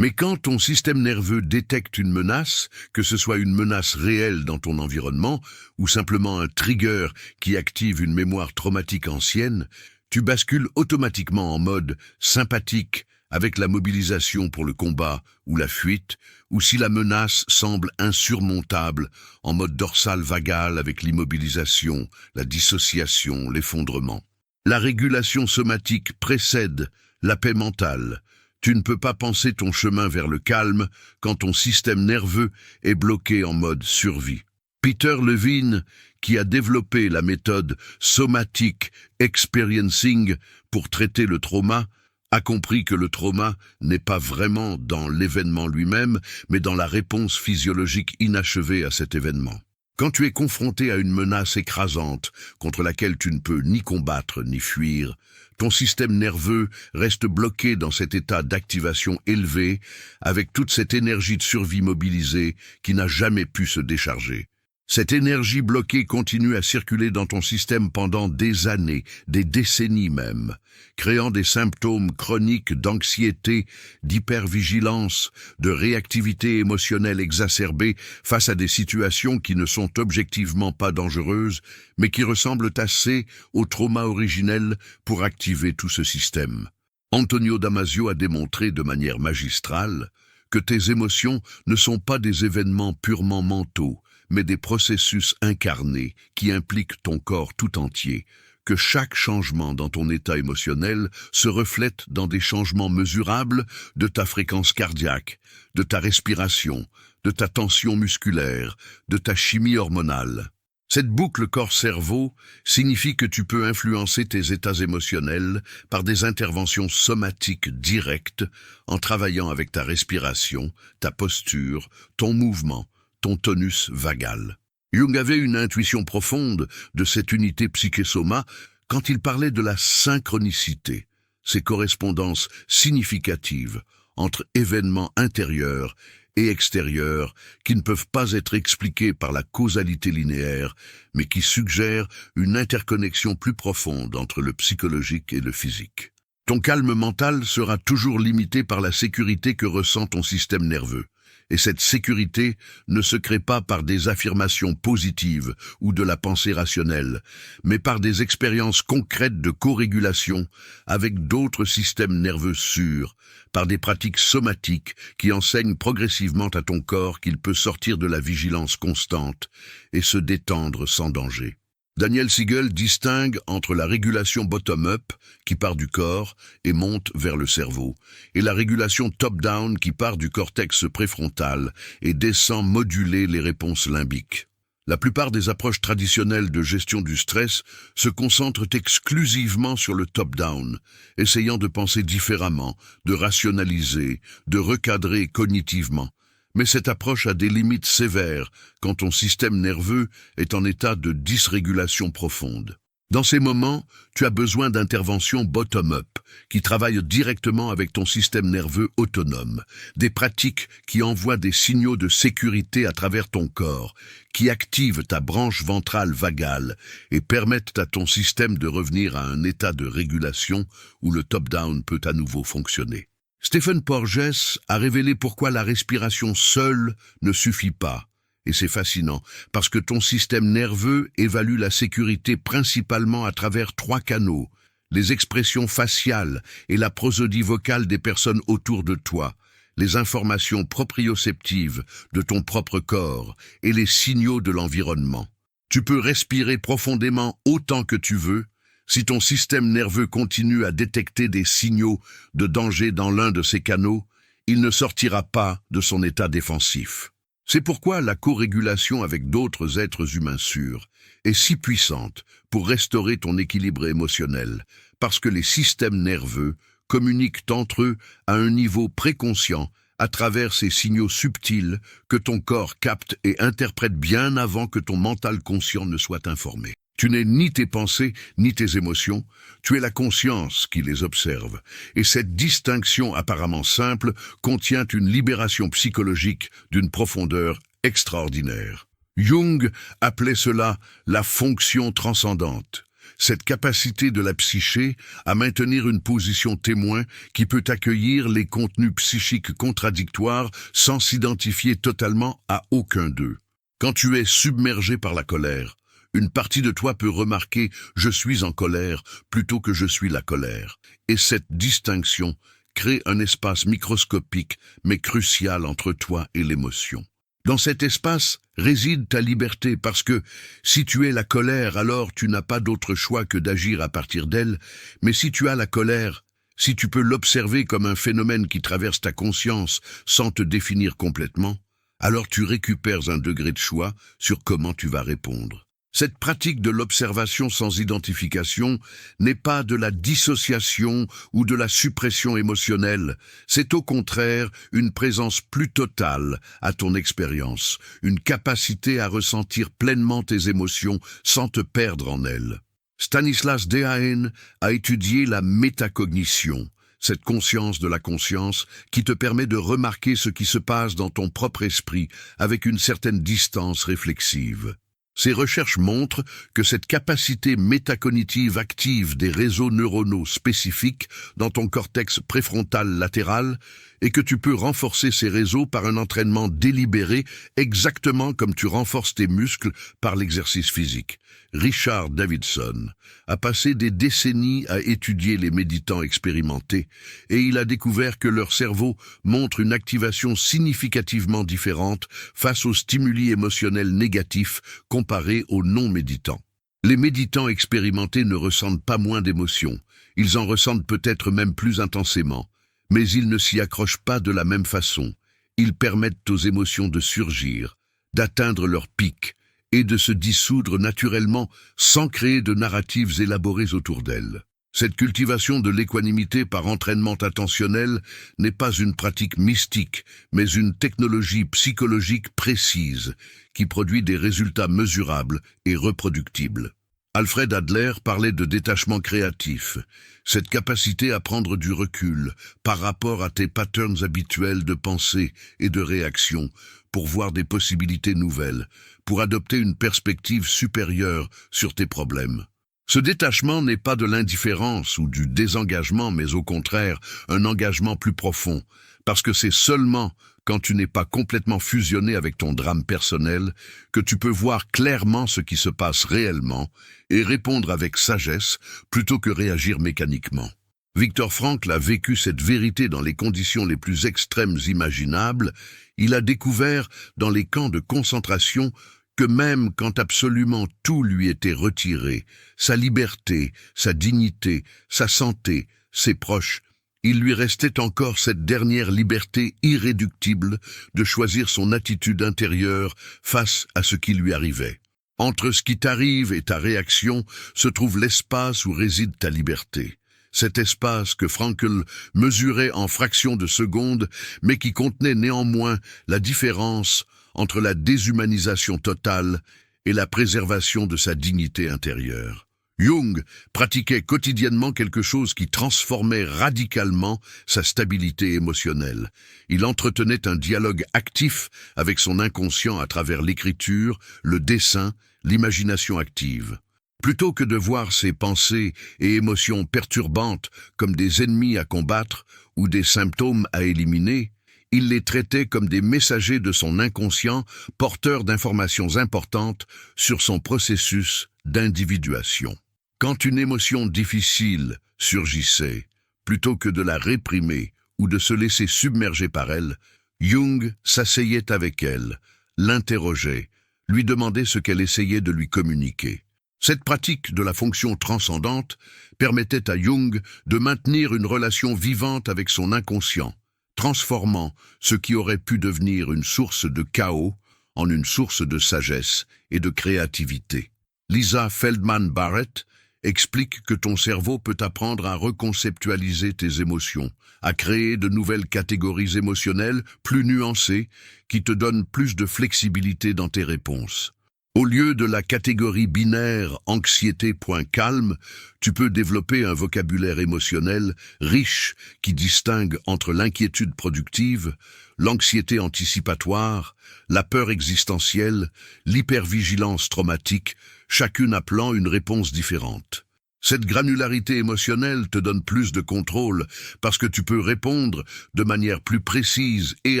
Mais quand ton système nerveux détecte une menace, que ce soit une menace réelle dans ton environnement ou simplement un trigger qui active une mémoire traumatique ancienne, tu bascules automatiquement en mode sympathique avec la mobilisation pour le combat ou la fuite, ou si la menace semble insurmontable, en mode dorsal vagal avec l'immobilisation, la dissociation, l'effondrement. La régulation somatique précède la paix mentale. Tu ne peux pas penser ton chemin vers le calme quand ton système nerveux est bloqué en mode survie. Peter Levine, qui a développé la méthode Somatic Experiencing pour traiter le trauma, a compris que le trauma n'est pas vraiment dans l'événement lui-même, mais dans la réponse physiologique inachevée à cet événement. Quand tu es confronté à une menace écrasante contre laquelle tu ne peux ni combattre ni fuir, ton système nerveux reste bloqué dans cet état d'activation élevé, avec toute cette énergie de survie mobilisée qui n'a jamais pu se décharger. Cette énergie bloquée continue à circuler dans ton système pendant des années, des décennies même, créant des symptômes chroniques d'anxiété, d'hypervigilance, de réactivité émotionnelle exacerbée face à des situations qui ne sont objectivement pas dangereuses, mais qui ressemblent assez au trauma originel pour activer tout ce système. Antonio Damasio a démontré de manière magistrale que tes émotions ne sont pas des événements purement mentaux, mais des processus incarnés qui impliquent ton corps tout entier, que chaque changement dans ton état émotionnel se reflète dans des changements mesurables de ta fréquence cardiaque, de ta respiration, de ta tension musculaire, de ta chimie hormonale. Cette boucle corps-cerveau signifie que tu peux influencer tes états émotionnels par des interventions somatiques directes en travaillant avec ta respiration, ta posture, ton mouvement, ton tonus vagal. Jung avait une intuition profonde de cette unité psyché-soma quand il parlait de la synchronicité, ces correspondances significatives entre événements intérieurs et extérieurs qui ne peuvent pas être expliqués par la causalité linéaire, mais qui suggèrent une interconnexion plus profonde entre le psychologique et le physique. Ton calme mental sera toujours limité par la sécurité que ressent ton système nerveux. Et cette sécurité ne se crée pas par des affirmations positives ou de la pensée rationnelle, mais par des expériences concrètes de co-régulation avec d'autres systèmes nerveux sûrs, par des pratiques somatiques qui enseignent progressivement à ton corps qu'il peut sortir de la vigilance constante et se détendre sans danger. Daniel Siegel distingue entre la régulation bottom-up, qui part du corps et monte vers le cerveau, et la régulation top-down qui part du cortex préfrontal et descend moduler les réponses limbiques. La plupart des approches traditionnelles de gestion du stress se concentrent exclusivement sur le top-down, essayant de penser différemment, de rationaliser, de recadrer cognitivement. Mais cette approche a des limites sévères quand ton système nerveux est en état de dysrégulation profonde. Dans ces moments, tu as besoin d'interventions bottom-up, qui travaillent directement avec ton système nerveux autonome, des pratiques qui envoient des signaux de sécurité à travers ton corps, qui activent ta branche ventrale vagale et permettent à ton système de revenir à un état de régulation où le top-down peut à nouveau fonctionner. Stephen Porges a révélé pourquoi la respiration seule ne suffit pas. Et c'est fascinant, parce que ton système nerveux évalue la sécurité principalement à travers 3 canaux, les expressions faciales et la prosodie vocale des personnes autour de toi, les informations proprioceptives de ton propre corps et les signaux de l'environnement. Tu peux respirer profondément autant que tu veux. Si ton système nerveux continue à détecter des signaux de danger dans l'un de ces canaux, il ne sortira pas de son état défensif. C'est pourquoi la co-régulation avec d'autres êtres humains sûrs est si puissante pour restaurer ton équilibre émotionnel, parce que les systèmes nerveux communiquent entre eux à un niveau préconscient à travers ces signaux subtils que ton corps capte et interprète bien avant que ton mental conscient ne soit informé. Tu n'es ni tes pensées, ni tes émotions, tu es la conscience qui les observe. Et cette distinction apparemment simple contient une libération psychologique d'une profondeur extraordinaire. Jung appelait cela la fonction transcendante. Cette capacité de la psyché à maintenir une position témoin qui peut accueillir les contenus psychiques contradictoires sans s'identifier totalement à aucun d'eux. Quand tu es submergé par la colère, une partie de toi peut remarquer « je suis en colère » plutôt que « je suis la colère ». Et cette distinction crée un espace microscopique mais crucial entre toi et l'émotion. Dans cet espace réside ta liberté parce que si tu es la colère, alors tu n'as pas d'autre choix que d'agir à partir d'elle, mais si tu as la colère, Si tu peux l'observer comme un phénomène qui traverse ta conscience sans te définir complètement, alors tu récupères un degré de choix sur comment tu vas répondre. Cette pratique de l'observation sans identification n'est pas de la dissociation ou de la suppression émotionnelle, c'est au contraire une présence plus totale à ton expérience, une capacité à ressentir pleinement tes émotions sans te perdre en elles. Stanislas Dehaene a étudié la métacognition, cette conscience de la conscience qui te permet de remarquer ce qui se passe dans ton propre esprit avec une certaine distance réflexive. Ces recherches montrent que cette capacité métacognitive active des réseaux neuronaux spécifiques dans ton cortex préfrontal latéral et que tu peux renforcer ces réseaux par un entraînement délibéré exactement comme tu renforces tes muscles par l'exercice physique. Richard Davidson a passé des décennies à étudier les méditants expérimentés et il a découvert que leur cerveau montre une activation significativement différente face aux stimuli émotionnels négatifs comparés aux non-méditants. Les méditants expérimentés ne ressentent pas moins d'émotions, ils en ressentent peut-être même plus intensément, mais ils ne s'y accrochent pas de la même façon. Ils permettent aux émotions de surgir, d'atteindre leur pic, et de se dissoudre naturellement sans créer de narratives élaborées autour d'elles. Cette cultivation de l'équanimité par entraînement attentionnel n'est pas une pratique mystique, mais une technologie psychologique précise qui produit des résultats mesurables et reproductibles. Alfred Adler parlait de détachement créatif, cette capacité à prendre du recul par rapport à tes patterns habituels de pensée et de réaction pour voir des possibilités nouvelles, pour adopter une perspective supérieure sur tes problèmes. Ce détachement n'est pas de l'indifférence ou du désengagement, mais au contraire, un engagement plus profond, parce que c'est seulement quand tu n'es pas complètement fusionné avec ton drame personnel que tu peux voir clairement ce qui se passe réellement et répondre avec sagesse plutôt que réagir mécaniquement. Viktor Frankl a vécu cette vérité dans les conditions les plus extrêmes imaginables. Il a découvert dans les camps de concentration que même quand absolument tout lui était retiré, sa liberté, sa dignité, sa santé, ses proches, il lui restait encore cette dernière liberté irréductible de choisir son attitude intérieure face à ce qui lui arrivait. Entre ce qui t'arrive et ta réaction se trouve l'espace où réside ta liberté. Cet espace que Frankl mesurait en fractions de secondes, mais qui contenait néanmoins la différence entre la déshumanisation totale et la préservation de sa dignité intérieure. Jung pratiquait quotidiennement quelque chose qui transformait radicalement sa stabilité émotionnelle. Il entretenait un dialogue actif avec son inconscient à travers l'écriture, le dessin, l'imagination active. Plutôt que de voir ses pensées et émotions perturbantes comme des ennemis à combattre ou des symptômes à éliminer, il les traitait comme des messagers de son inconscient porteurs d'informations importantes sur son processus d'individuation. Quand une émotion difficile surgissait, plutôt que de la réprimer ou de se laisser submerger par elle, Jung s'asseyait avec elle, l'interrogeait, lui demandait ce qu'elle essayait de lui communiquer. Cette pratique de la fonction transcendante permettait à Jung de maintenir une relation vivante avec son inconscient, transformant ce qui aurait pu devenir une source de chaos en une source de sagesse et de créativité. Lisa Feldman Barrett explique que ton cerveau peut apprendre à reconceptualiser tes émotions, à créer de nouvelles catégories émotionnelles plus nuancées qui te donnent plus de flexibilité dans tes réponses. Au lieu de la catégorie binaire anxiété.calme, tu peux développer un vocabulaire émotionnel riche qui distingue entre l'inquiétude productive, l'anxiété anticipatoire, la peur existentielle, l'hypervigilance traumatique, chacune appelant une réponse différente. Cette granularité émotionnelle te donne plus de contrôle parce que tu peux répondre de manière plus précise et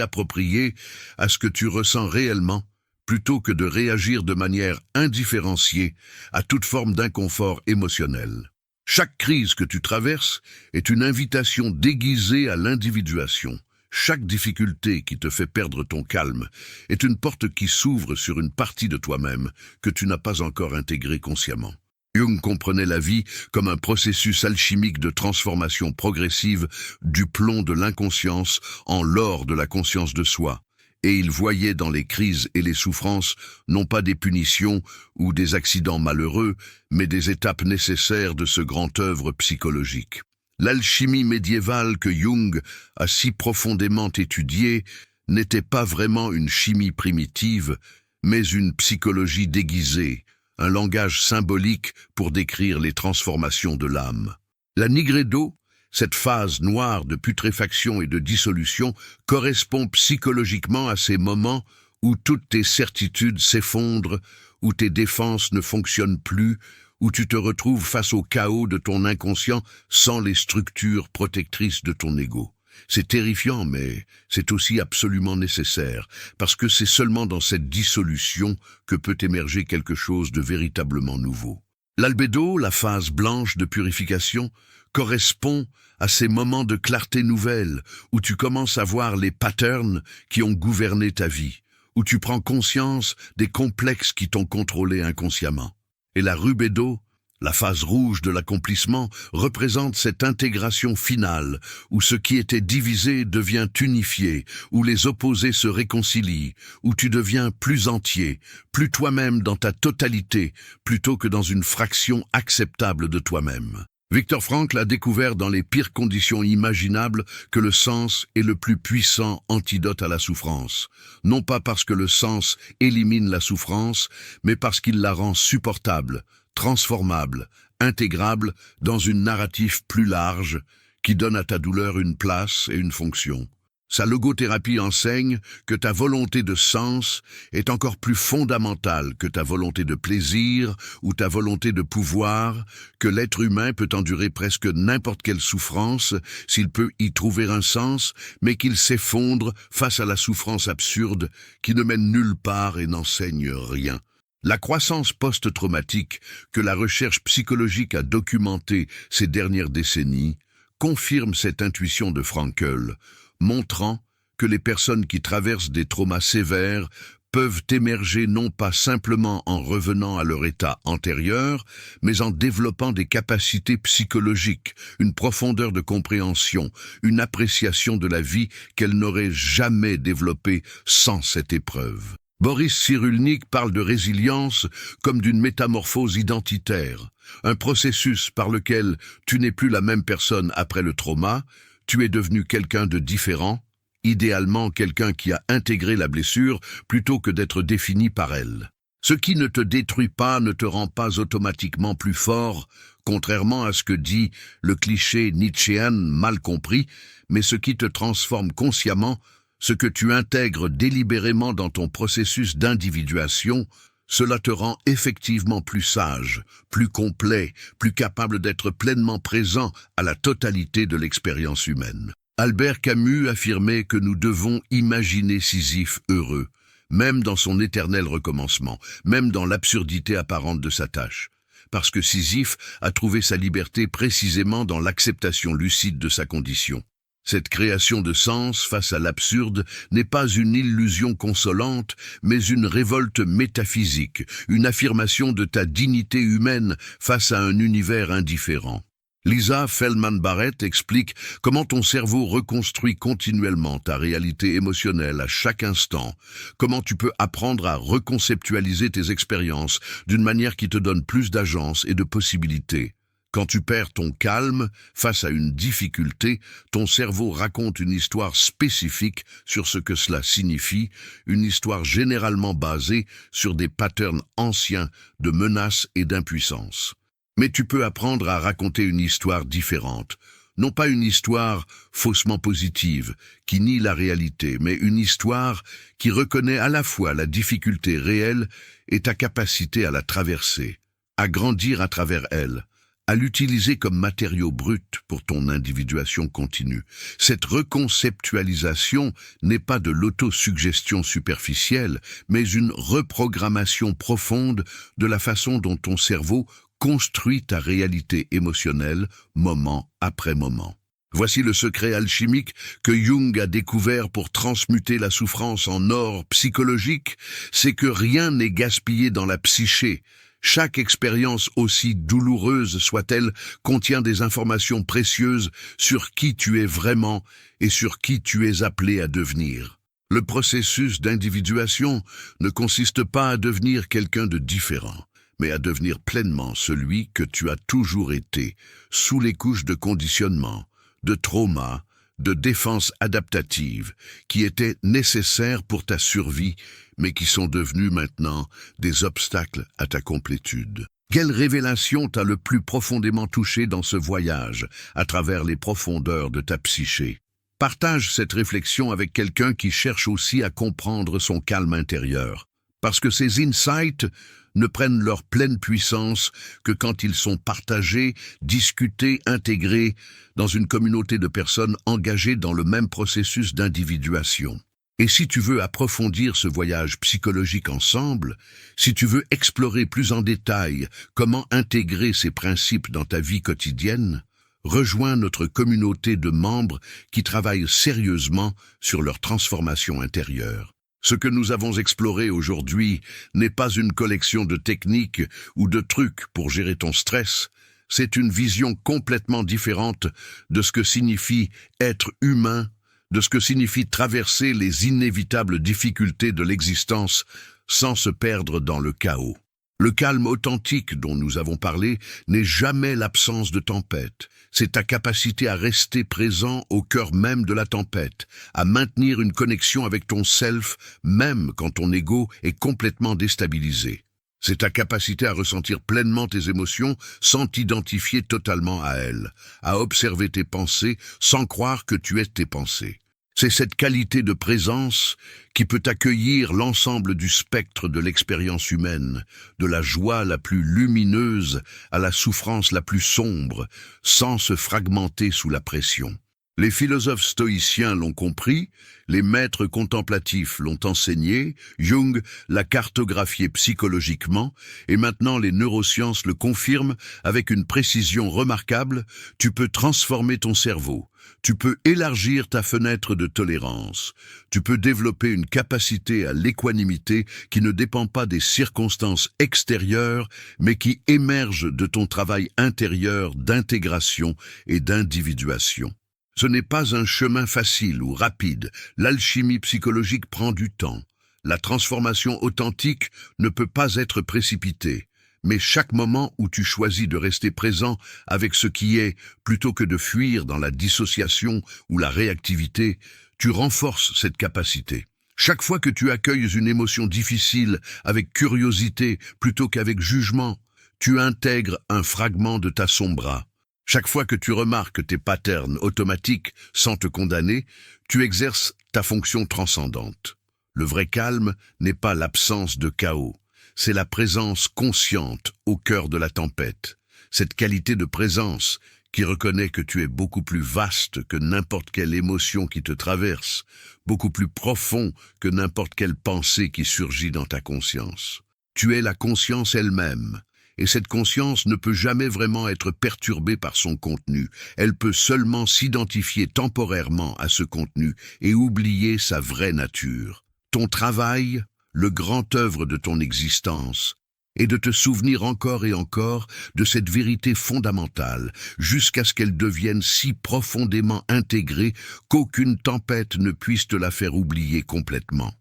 appropriée à ce que tu ressens réellement, plutôt que de réagir de manière indifférenciée à toute forme d'inconfort émotionnel. Chaque crise que tu traverses est une invitation déguisée à l'individuation. Chaque difficulté qui te fait perdre ton calme est une porte qui s'ouvre sur une partie de toi-même que tu n'as pas encore intégrée consciemment. Jung comprenait la vie comme un processus alchimique de transformation progressive du plomb de l'inconscience en l'or de la conscience de soi. Et il voyait dans les crises et les souffrances non pas des punitions ou des accidents malheureux, mais des étapes nécessaires de ce grand œuvre psychologique. L'alchimie médiévale que Jung a si profondément étudiée n'était pas vraiment une chimie primitive, mais une psychologie déguisée, un langage symbolique pour décrire les transformations de l'âme. La nigredo, cette phase noire de putréfaction et de dissolution, correspond psychologiquement à ces moments où toutes tes certitudes s'effondrent, où tes défenses ne fonctionnent plus, où tu te retrouves face au chaos de ton inconscient sans les structures protectrices de ton ego. C'est terrifiant, mais c'est aussi absolument nécessaire, parce que c'est seulement dans cette dissolution que peut émerger quelque chose de véritablement nouveau. L'albédo, la phase blanche de purification, correspond à ces moments de clarté nouvelle, où tu commences à voir les patterns qui ont gouverné ta vie, où tu prends conscience des complexes qui t'ont contrôlé inconsciemment. Et la rubédo, la phase rouge de l'accomplissement, représente cette intégration finale, où ce qui était divisé devient unifié, où les opposés se réconcilient, où tu deviens plus entier, plus toi-même dans ta totalité, plutôt que dans une fraction acceptable de toi-même. Viktor Frankl a découvert dans les pires conditions imaginables que le sens est le plus puissant antidote à la souffrance. Non pas parce que le sens élimine la souffrance, mais parce qu'il la rend supportable, transformable, intégrable dans une narrative plus large qui donne à ta douleur une place et une fonction. Sa logothérapie enseigne que ta volonté de sens est encore plus fondamentale que ta volonté de plaisir ou ta volonté de pouvoir, que l'être humain peut endurer presque n'importe quelle souffrance s'il peut y trouver un sens, mais qu'il s'effondre face à la souffrance absurde qui ne mène nulle part et n'enseigne rien. La croissance post-traumatique que la recherche psychologique a documentée ces dernières décennies confirme cette intuition de Frankl, montrant que les personnes qui traversent des traumas sévères peuvent émerger non pas simplement en revenant à leur état antérieur, mais en développant des capacités psychologiques, une profondeur de compréhension, une appréciation de la vie qu'elles n'auraient jamais développée sans cette épreuve. Boris Cyrulnik parle de résilience comme d'une métamorphose identitaire, un processus par lequel tu n'es plus la même personne après le trauma, tu es devenu quelqu'un de différent, idéalement quelqu'un qui a intégré la blessure plutôt que d'être défini par elle. Ce qui ne te détruit pas ne te rend pas automatiquement plus fort, contrairement à ce que dit le cliché nietzschéen mal compris, mais ce qui te transforme consciemment, ce que tu intègres délibérément dans ton processus d'individuation, cela te rend effectivement plus sage, plus complet, plus capable d'être pleinement présent à la totalité de l'expérience humaine. Albert Camus affirmait que nous devons imaginer Sisyphe heureux, même dans son éternel recommencement, même dans l'absurdité apparente de sa tâche, parce que Sisyphe a trouvé sa liberté précisément dans l'acceptation lucide de sa condition. Cette création de sens face à l'absurde n'est pas une illusion consolante, mais une révolte métaphysique, une affirmation de ta dignité humaine face à un univers indifférent. Lisa Feldman-Barrett explique comment ton cerveau reconstruit continuellement ta réalité émotionnelle à chaque instant, comment tu peux apprendre à reconceptualiser tes expériences d'une manière qui te donne plus d'agence et de possibilités. Quand tu perds ton calme face à une difficulté, ton cerveau raconte une histoire spécifique sur ce que cela signifie, une histoire généralement basée sur des patterns anciens de menaces et d'impuissance. Mais tu peux apprendre à raconter une histoire différente, non pas une histoire faussement positive, qui nie la réalité, mais une histoire qui reconnaît à la fois la difficulté réelle et ta capacité à la traverser, à grandir à travers elle, à l'utiliser comme matériau brut pour ton individuation continue. Cette reconceptualisation n'est pas de l'autosuggestion superficielle, mais une reprogrammation profonde de la façon dont ton cerveau construit ta réalité émotionnelle moment après moment. Voici le secret alchimique que Jung a découvert pour transmuter la souffrance en or psychologique, c'est que rien n'est gaspillé dans la psyché, Chaque expérience, aussi douloureuse soit-elle, contient des informations précieuses sur qui tu es vraiment et sur qui tu es appelé à devenir. Le processus d'individuation ne consiste pas à devenir quelqu'un de différent, mais à devenir pleinement celui que tu as toujours été, sous les couches de conditionnement, de trauma, de défense adaptative, qui étaient nécessaires pour ta survie, mais qui sont devenus maintenant des obstacles à ta complétude. Quelle révélation t'a le plus profondément touché dans ce voyage, à travers les profondeurs de ta psyché? Partage cette réflexion avec quelqu'un qui cherche aussi à comprendre son calme intérieur, parce que ces insights ne prennent leur pleine puissance que quand ils sont partagés, discutés, intégrés dans une communauté de personnes engagées dans le même processus d'individuation. Et si tu veux approfondir ce voyage psychologique ensemble, si tu veux explorer plus en détail comment intégrer ces principes dans ta vie quotidienne, rejoins notre communauté de membres qui travaillent sérieusement sur leur transformation intérieure. Ce que nous avons exploré aujourd'hui n'est pas une collection de techniques ou de trucs pour gérer ton stress, c'est une vision complètement différente de ce que signifie être humain, de ce que signifie traverser les inévitables difficultés de l'existence sans se perdre dans le chaos. Le calme authentique dont nous avons parlé n'est jamais l'absence de tempête. C'est ta capacité à rester présent au cœur même de la tempête, à maintenir une connexion avec ton self, même quand ton ego est complètement déstabilisé. C'est ta capacité à ressentir pleinement tes émotions sans t'identifier totalement à elles, à observer tes pensées sans croire que tu es tes pensées. C'est cette qualité de présence qui peut accueillir l'ensemble du spectre de l'expérience humaine, de la joie la plus lumineuse à la souffrance la plus sombre, sans se fragmenter sous la pression. Les philosophes stoïciens l'ont compris, les maîtres contemplatifs l'ont enseigné, Jung l'a cartographié psychologiquement, et maintenant les neurosciences le confirment avec une précision remarquable. Tu peux transformer ton cerveau, tu peux élargir ta fenêtre de tolérance, tu peux développer une capacité à l'équanimité qui ne dépend pas des circonstances extérieures, mais qui émerge de ton travail intérieur d'intégration et d'individuation. Ce n'est pas un chemin facile ou rapide. L'alchimie psychologique prend du temps. La transformation authentique ne peut pas être précipitée. Mais chaque moment où tu choisis de rester présent avec ce qui est, plutôt que de fuir dans la dissociation ou la réactivité, tu renforces cette capacité. Chaque fois que tu accueilles une émotion difficile avec curiosité plutôt qu'avec jugement, tu intègres un fragment de ta sombra. Chaque fois que tu remarques tes patterns automatiques sans te condamner, tu exerces ta fonction transcendante. Le vrai calme n'est pas l'absence de chaos, c'est la présence consciente au cœur de la tempête. Cette qualité de présence qui reconnaît que tu es beaucoup plus vaste que n'importe quelle émotion qui te traverse, beaucoup plus profond que n'importe quelle pensée qui surgit dans ta conscience. Tu es la conscience elle-même. Et cette conscience ne peut jamais vraiment être perturbée par son contenu. Elle peut seulement s'identifier temporairement à ce contenu et oublier sa vraie nature. Ton travail, le grand œuvre de ton existence, est de te souvenir encore et encore de cette vérité fondamentale, jusqu'à ce qu'elle devienne si profondément intégrée qu'aucune tempête ne puisse te la faire oublier complètement.